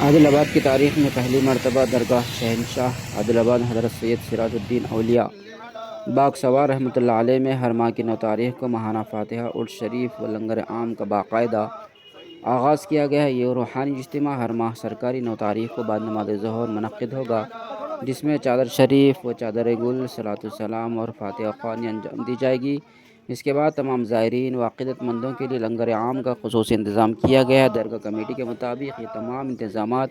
عادل آباد کی تاریخ میں پہلی مرتبہ درگاہ شہنشاہ عادل آباد حضرت سید سراج الدین اولیاء باغ سوار رحمۃ اللہ علیہ میں ہر ماہ کی 9 تاریخ کو ماہانہ فاتحہ عرس شریف و لنگر عام کا باقاعدہ آغاز کیا گیا ہے۔ یہ روحانی اجتماع ہر ماہ سرکاری 9 تاریخ کو بعد نماز ظہر منعقد ہوگا، جس میں چادر شریف و چادر گل، صلاۃ السلام اور فاتحہ خوانی انجام دی جائے گی۔ اس کے بعد تمام زائرین و عقیدت مندوں کے لیے لنگر عام کا خصوصی انتظام کیا گیا ہے۔ درگاہ کمیٹی کے مطابق یہ تمام انتظامات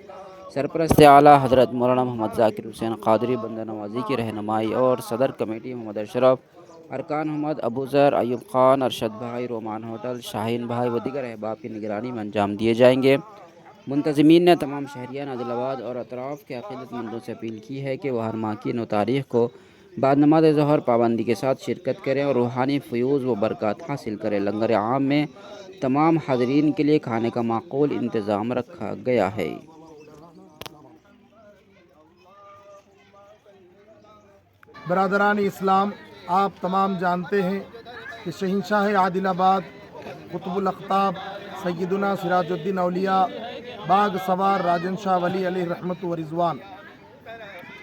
سرپرست اعلیٰ حضرت مولانا محمد ذاکر حسین قادری بندہ نوازی کی رہنمائی اور صدر کمیٹی محمد اشرف، ارکان محمد ابو ذر، ایوب خان، ارشد بھائی، رومان ہوٹل، شاہین بھائی و دیگر احباب کی نگرانی میں انجام دیے جائیں گے۔ منتظمین نے تمام شہریان عادل آباد اور اطراف کے عقیدت مندوں سے اپیل کی ہے کہ وہ ہر ماہ کی 9 تاریخ کو بعد نماز ظہر پابندی کے ساتھ شرکت کریں اور روحانی فیوز و برکات حاصل کریں۔ لنگر عام میں تمام حاضرین کے لیے کھانے کا معقول انتظام رکھا گیا ہے۔ برادران اسلام، آپ تمام جانتے ہیں کہ شہنشاہ عادل آباد قطب الاقطاب سیدنا سراج الدین اولیاء باغ سوار راجن شاہ ولی علیہ رحمت و رضوان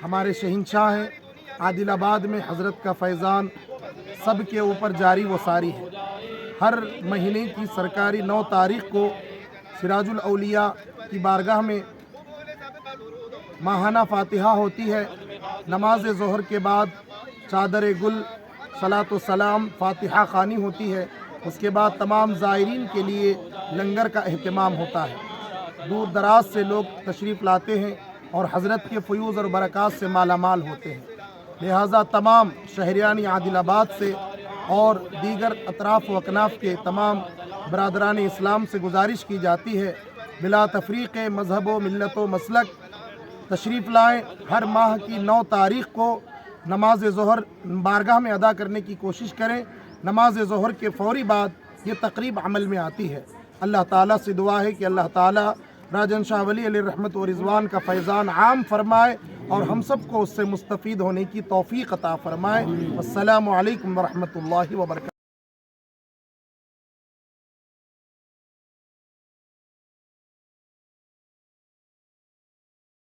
ہمارے شہنشاہ ہیں۔ عادل آباد میں حضرت کا فیضان سب کے اوپر جاری و ساری ہے۔ ہر مہینے کی سرکاری 9 تاریخ کو سراج الاولیاء کی بارگاہ میں ماہانہ فاتحہ ہوتی ہے۔ نماز ظہر کے بعد چادر گل، صلاۃ السلام، فاتحہ خوانی ہوتی ہے۔ اس کے بعد تمام زائرین کے لیے لنگر کا اہتمام ہوتا ہے۔ دور دراز سے لوگ تشریف لاتے ہیں اور حضرت کے فیوز اور برکات سے مالا مال ہوتے ہیں۔ لہٰذا تمام شہریان عادل آباد سے اور دیگر اطراف و اکناف کے تمام برادران اسلام سے گزارش کی جاتی ہے، بلا تفریق مذہب و ملت و مسلک تشریف لائیں۔ ہر ماہ کی 9 تاریخ کو نماز ظہر بارگاہ میں ادا کرنے کی کوشش کریں۔ نماز ظہر کے فوری بعد یہ تقریب عمل میں آتی ہے۔ اللہ تعالیٰ سے دعا ہے کہ اللہ تعالیٰ راجن شاہ ولی علیہ رحمت و رضوان کا فیضان عام فرمائے اور ہم سب کو اس سے مستفید ہونے کی توفیق عطا فرمائے۔ السلام علیکم ورحمۃ اللہ وبرکاتہ۔